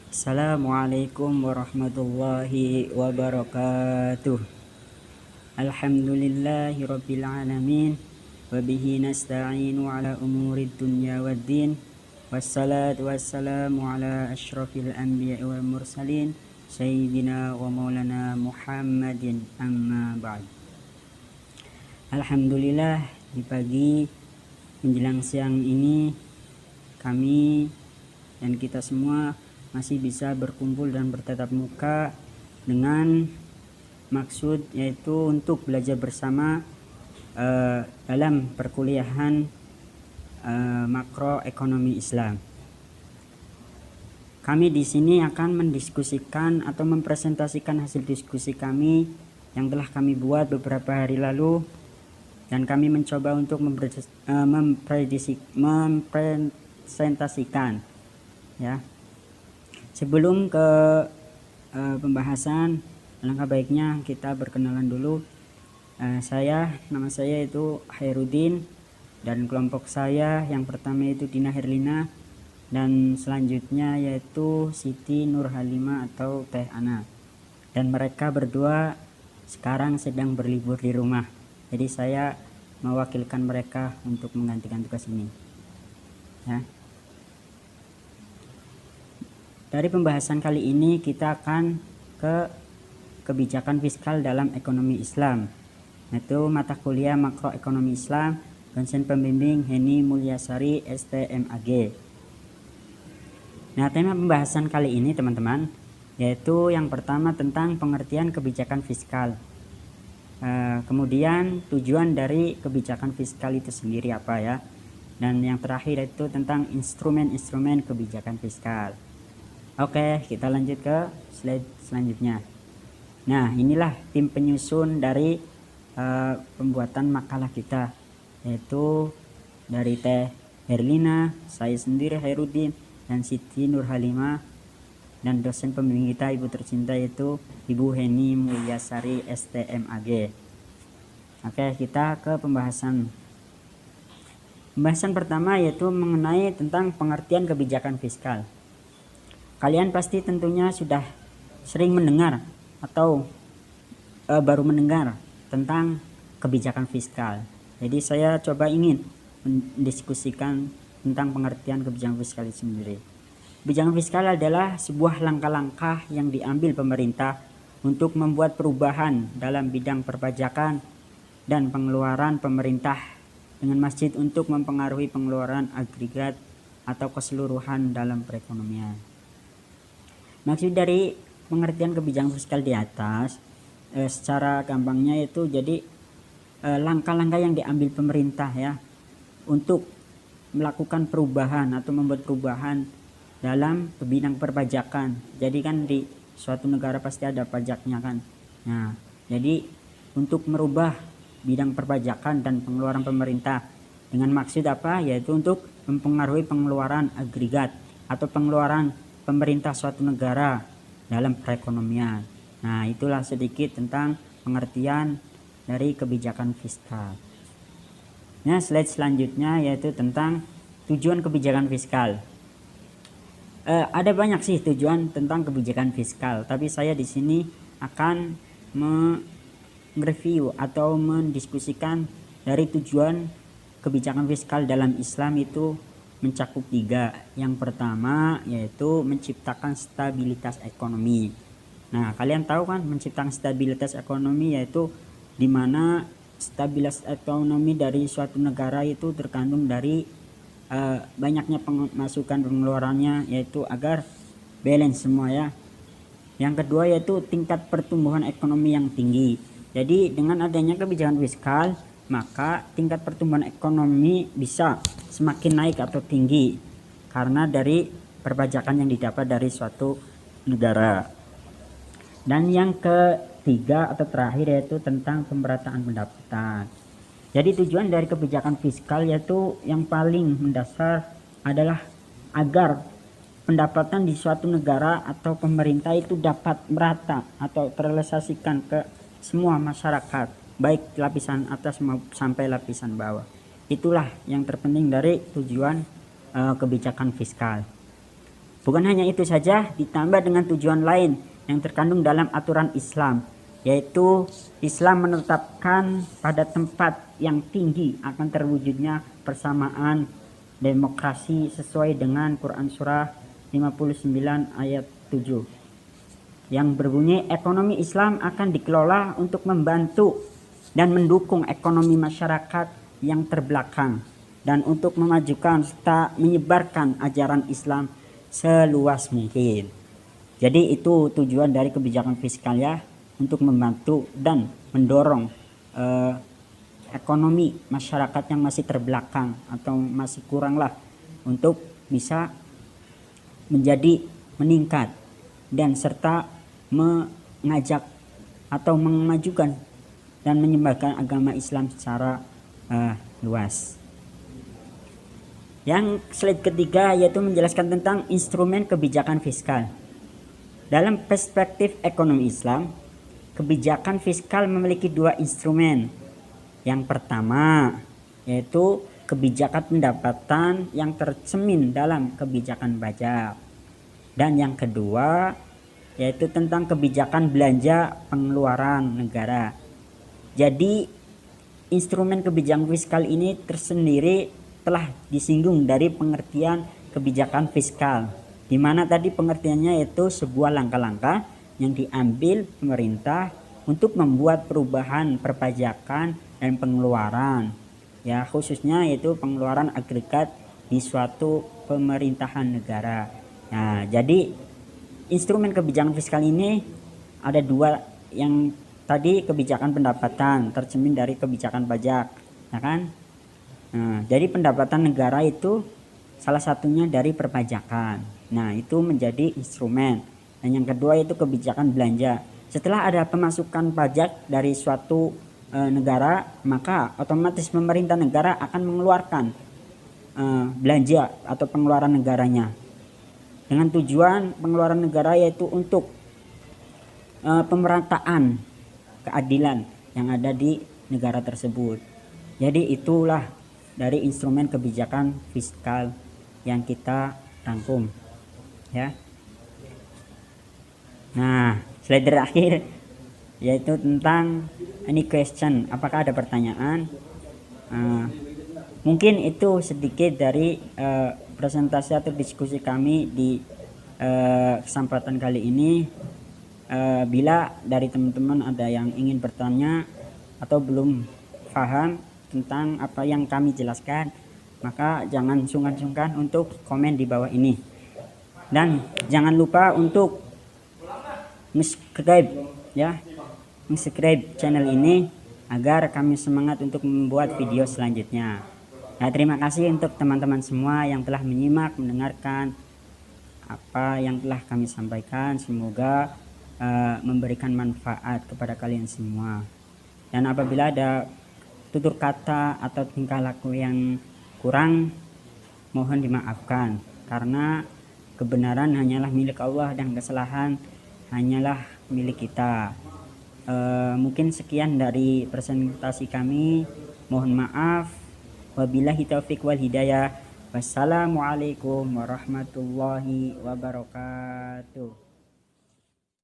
Assalamualaikum warahmatullahi wabarakatuh. Alhamdulillahi rabbil alamin. Wabihi nasta'inu ala umurid dunya waddin. Wassalatu wassalamu ala ashrafil anbiya wal mursalin. Sayyidina wa maulana Muhammadin amma ba'd. Alhamdulillah, di pagi menjelang siang ini kami dan kita semua masih bisa berkumpul dan bertatap muka dengan maksud yaitu untuk belajar bersama dalam perkuliahan makroekonomi Islam. Kami di sini akan mendiskusikan atau mempresentasikan hasil diskusi kami yang telah kami buat beberapa hari lalu, dan kami mencoba untuk mempresentasikan ya. Sebelum ke pembahasan, alangkah baiknya kita berkenalan dulu. Nama saya itu Hairudin, dan kelompok saya yang pertama itu Dina Herlina, dan selanjutnya yaitu Siti Nurhalima atau Teh Ana. Dan mereka berdua sekarang sedang berlibur di rumah, jadi saya mewakilkan mereka untuk menggantikan tugas ini ya. Dari pembahasan kali ini kita akan ke kebijakan fiskal dalam ekonomi Islam, yaitu mata kuliah makroekonomi Islam, dosen pembimbing Heni Mulyasari STMAG. Nah, tema pembahasan kali ini teman-teman yaitu yang pertama tentang pengertian kebijakan fiskal, kemudian tujuan dari kebijakan fiskal itu sendiri apa ya, dan yang terakhir itu tentang instrumen-instrumen kebijakan fiskal. Oke, kita lanjut ke slide selanjutnya. Nah, inilah tim penyusun dari pembuatan makalah kita, yaitu dari Teh Herlina, saya sendiri Hairudin, dan Siti Nurhalima, dan dosen pembimbing kita ibu tercinta yaitu Ibu Heni Mulyasari STMAG. Oke, kita ke pembahasan. Pembahasan pertama yaitu mengenai tentang pengertian kebijakan fiskal. Kalian pasti tentunya sudah sering mendengar atau baru mendengar tentang kebijakan fiskal. Jadi saya coba ingin mendiskusikan tentang pengertian kebijakan fiskal itu sendiri. Kebijakan fiskal adalah sebuah langkah-langkah yang diambil pemerintah untuk membuat perubahan dalam bidang perpajakan dan pengeluaran pemerintah dengan maksud untuk mempengaruhi pengeluaran agregat atau keseluruhan dalam perekonomian. Maksud dari pengertian kebijakan fiskal di atas secara gampangnya itu jadi langkah-langkah yang diambil pemerintah ya untuk melakukan perubahan atau membuat perubahan dalam bidang perpajakan. Jadi kan di suatu negara pasti ada pajaknya kan. Nah, jadi untuk merubah bidang perpajakan dan pengeluaran pemerintah dengan maksud apa? Yaitu untuk mempengaruhi pengeluaran agregat atau pengeluaran pemerintah suatu negara dalam perekonomian. Nah, itulah sedikit tentang pengertian dari kebijakan fiskal. Nah, slide selanjutnya yaitu tentang tujuan kebijakan fiskal. Ada banyak sih tujuan tentang kebijakan fiskal, tapi saya di sini akan mereview atau mendiskusikan dari tujuan kebijakan fiskal dalam Islam itu mencakup 3. Yang pertama yaitu menciptakan stabilitas ekonomi. Nah, kalian tahu kan menciptakan stabilitas ekonomi yaitu di mana stabilitas ekonomi dari suatu negara itu tergantung dari banyaknya pemasukan pengeluarannya, yaitu agar balance semua ya. Yang kedua yaitu tingkat pertumbuhan ekonomi yang tinggi. Jadi dengan adanya kebijakan fiskal, maka tingkat pertumbuhan ekonomi bisa semakin naik atau tinggi karena dari perpajakan yang didapat dari suatu negara. Dan yang ketiga atau terakhir yaitu tentang pemerataan pendapatan. Jadi tujuan dari kebijakan fiskal yaitu yang paling mendasar adalah agar pendapatan di suatu negara atau pemerintah itu dapat merata atau terrealisasikan ke semua masyarakat, baik lapisan atas sampai lapisan bawah. Itulah yang terpenting dari tujuan kebijakan fiskal. Bukan hanya itu saja, ditambah dengan tujuan lain yang terkandung dalam aturan Islam, yaitu Islam menetapkan pada tempat yang tinggi akan terwujudnya persamaan demokrasi sesuai dengan Quran surah 59 ayat 7 yang berbunyi, ekonomi Islam akan dikelola untuk membantu dan mendukung ekonomi masyarakat yang terbelakang dan untuk memajukan serta menyebarkan ajaran Islam seluas mungkin. Jadi itu tujuan dari kebijakan fiskal ya, untuk membantu dan mendorong ekonomi masyarakat yang masih terbelakang atau masih kurang lah, untuk bisa menjadi meningkat dan serta mengajak atau memajukan dan menyebarkan agama Islam secara luas. Yang slide ketiga yaitu menjelaskan tentang instrumen kebijakan fiskal. Dalam perspektif ekonomi Islam, kebijakan fiskal memiliki dua instrumen. Yang pertama yaitu kebijakan pendapatan yang tercermin dalam kebijakan pajak. Dan yang kedua yaitu tentang kebijakan belanja pengeluaran negara. Jadi instrumen kebijakan fiskal ini tersendiri telah disinggung dari pengertian kebijakan fiskal, di mana tadi pengertiannya yaitu sebuah langkah-langkah yang diambil pemerintah untuk membuat perubahan perpajakan dan pengeluaran, ya khususnya yaitu pengeluaran agregat di suatu pemerintahan negara. Nah, jadi instrumen kebijakan fiskal ini ada dua, yang tadi kebijakan pendapatan tercermin dari kebijakan pajak, ya kan? Nah, jadi pendapatan negara itu salah satunya dari perpajakan. Nah, itu menjadi instrumen. Dan yang kedua itu kebijakan belanja. Setelah ada pemasukan pajak dari suatu negara, maka otomatis pemerintah negara akan mengeluarkan belanja atau pengeluaran negaranya. Dengan tujuan pengeluaran negara yaitu untuk pemerataan keadilan yang ada di negara tersebut. Jadi itulah dari instrumen kebijakan fiskal yang kita rangkum ya. Nah, slide terakhir yaitu tentang any question, apakah ada pertanyaan? Mungkin itu sedikit dari presentasi atau diskusi kami di kesempatan kali ini. Bila dari teman-teman ada yang ingin bertanya atau belum paham tentang apa yang kami jelaskan, maka jangan sungkan-sungkan untuk komen di bawah ini. Dan jangan lupa untuk subscribe ya, subscribe channel ini agar kami semangat untuk membuat video selanjutnya. Nah, terima kasih untuk teman-teman semua yang telah menyimak, mendengarkan apa yang telah kami sampaikan. Semoga memberikan manfaat kepada kalian semua. Dan apabila ada tutur kata atau tingkah laku yang kurang, mohon dimaafkan, karena kebenaran hanyalah milik Allah dan kesalahan hanyalah milik kita. Mungkin sekian dari presentasi kami, mohon maaf. Wabillahi taufiq wal hidayah. Wassalamualaikum warahmatullahi wabarakatuh.